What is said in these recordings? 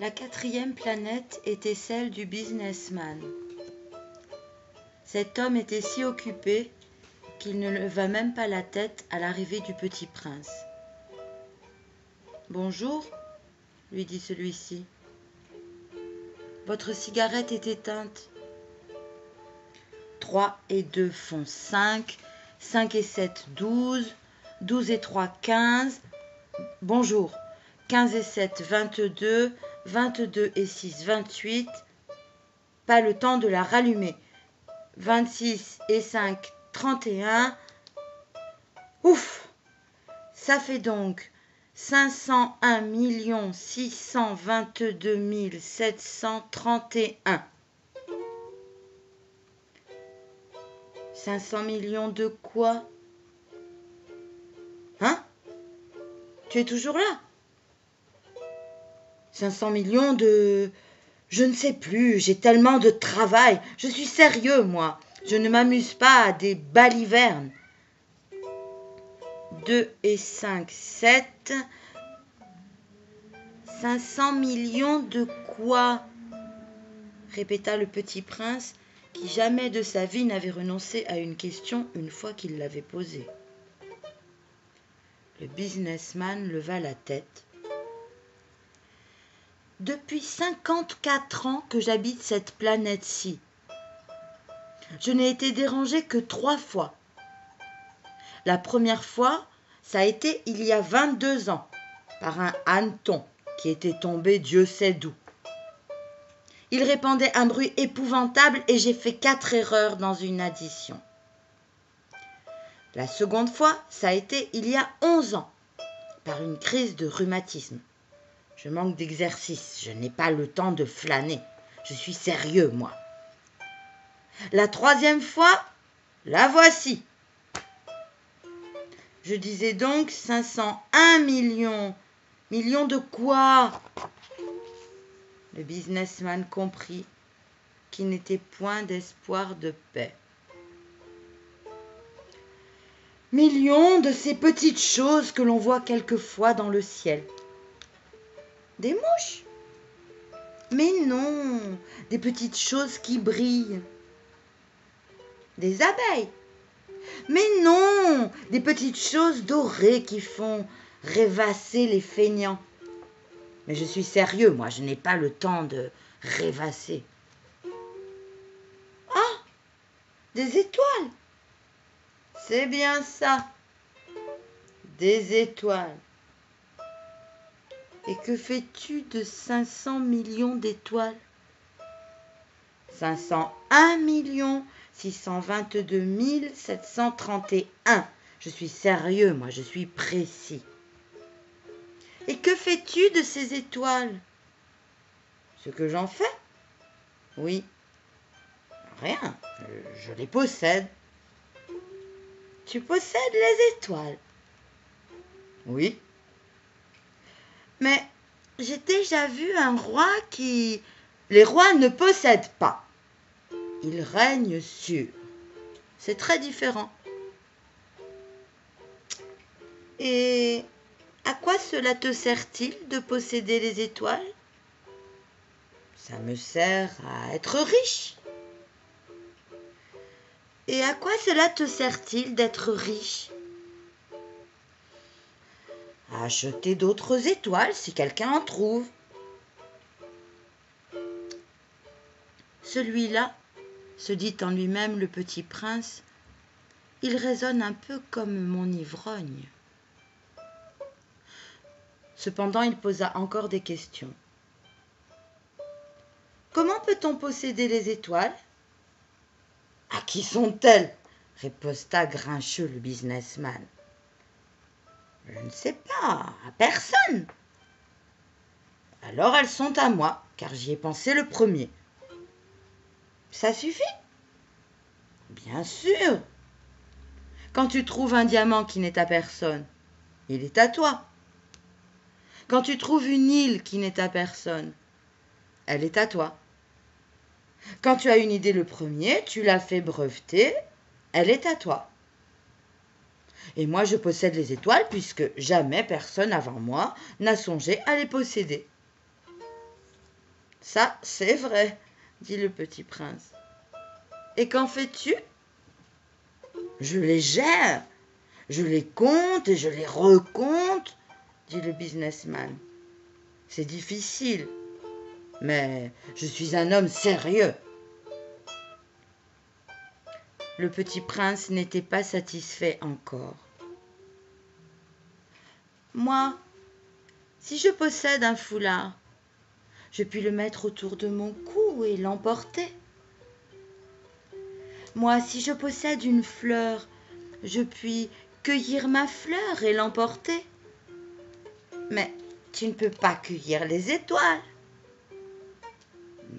La quatrième planète était celle du businessman. Cet homme était si occupé qu'il ne leva même pas la tête à l'arrivée du petit prince. « Bonjour, lui dit celui-ci. Votre cigarette est éteinte. 3 et 2 font 5, 5 et 7, 12, 12 et 3, 15. Bonjour, 15 et 7, 22, 22 et 6, 28. Pas le temps de la rallumer. 26 et 5, 31. Ouf! Ça fait donc 501 622 731. 500 millions de quoi? Hein? Tu es toujours là? 500 millions de... Je ne sais plus, j'ai tellement de travail. Je suis sérieux, moi. Je ne m'amuse pas à des balivernes. 2 et 5, 7. 500 millions de quoi? Répéta le petit prince, qui jamais de sa vie n'avait renoncé à une question une fois qu'il l'avait posée. Le businessman leva la tête. Depuis 54 ans que j'habite cette planète-ci. Je n'ai été dérangé que 3 fois. La première fois, ça a été il y a 22 ans, par un hanneton qui était tombé Dieu sait d'où. Il répandait un bruit épouvantable et j'ai fait 4 erreurs dans une addition. La seconde fois, ça a été il y a 11 ans, par une crise de rhumatisme. Je manque d'exercice, je n'ai pas le temps de flâner. Je suis sérieux, moi. La troisième fois, la voici. Je disais donc 501 millions. Millions de quoi? Le businessman comprit qu'il n'était point d'espoir de paix. Millions de ces petites choses que l'on voit quelquefois dans le ciel. Des mouches? Mais non, des petites choses qui brillent. Des abeilles? Mais non, des petites choses dorées qui font rêvasser les feignants. Mais je suis sérieux, moi, je n'ai pas le temps de rêvasser. Ah, des étoiles. C'est bien ça, des étoiles. Et que fais-tu de 500 millions d'étoiles? 501 622 731. Je suis sérieux, moi, je suis précis. Et que fais-tu de ces étoiles? Ce que j'en fais? Oui. Rien, je les possède. Tu possèdes les étoiles? Oui. Mais j'ai déjà vu un roi qui... Les rois ne possèdent pas. Ils règnent sur. C'est très différent. Et à quoi cela te sert-il de posséder les étoiles? Ça me sert à être riche. Et à quoi cela te sert-il d'être riche? À acheter d'autres étoiles si quelqu'un en trouve. Celui-là, se dit en lui-même le petit prince, il raisonne un peu comme mon ivrogne. Cependant, il posa encore des questions. Comment peut-on posséder les étoiles? À qui sont-elles? Riposta grincheux le businessman. Je ne sais pas, à personne. Alors elles sont à moi, car j'y ai pensé le premier. Ça suffit? Bien sûr. Quand tu trouves un diamant qui n'est à personne, il est à toi. Quand tu trouves une île qui n'est à personne, elle est à toi. Quand tu as une idée le premier, tu l'as fait breveter, elle est à toi. Et moi je possède les étoiles puisque jamais personne avant moi n'a songé à les posséder. Ça, c'est vrai, dit le petit prince. Et qu'en fais-tu? Je les gère, je les compte et je les recompte, dit le businessman. C'est difficile, mais je suis un homme sérieux. Le petit prince n'était pas satisfait encore. Moi, si je possède un foulard, je puis le mettre autour de mon cou et l'emporter. Moi, si je possède une fleur, je puis cueillir ma fleur et l'emporter. Mais tu ne peux pas cueillir les étoiles.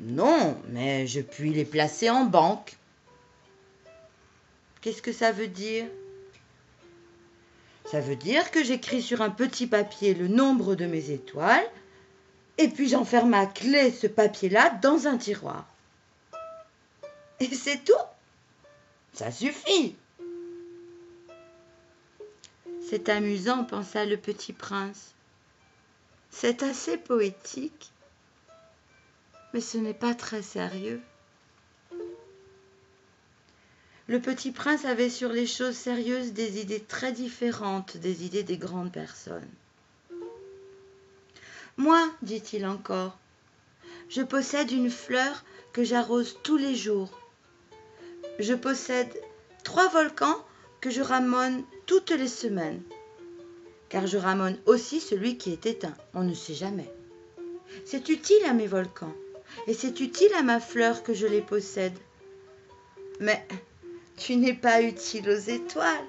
Non, mais je puis les placer en banque. Qu'est-ce que ça veut dire? Ça veut dire que j'écris sur un petit papier le nombre de mes étoiles, et puis j'enferme à clé ce papier-là dans un tiroir. Et c'est tout. Ça suffit. C'est amusant, pensa le petit prince. C'est assez poétique, mais ce n'est pas très sérieux. Le petit prince avait sur les choses sérieuses des idées très différentes des idées des grandes personnes. Moi, dit-il encore, je possède une fleur que j'arrose tous les jours. Je possède 3 volcans que je ramone toutes les semaines. Car je ramone aussi celui qui est éteint, on ne sait jamais. C'est utile à mes volcans, et c'est utile à ma fleur que je les possède. Mais tu n'es pas utile aux étoiles.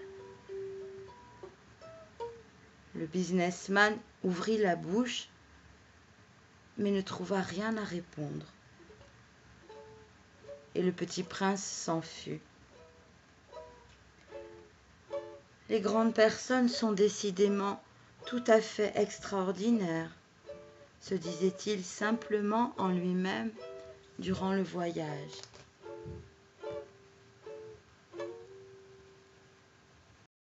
Le businessman ouvrit la bouche, mais ne trouva rien à répondre. Et le petit prince s'en fut. Les grandes personnes sont décidément tout à fait extraordinaires, se disait-il simplement en lui-même durant le voyage.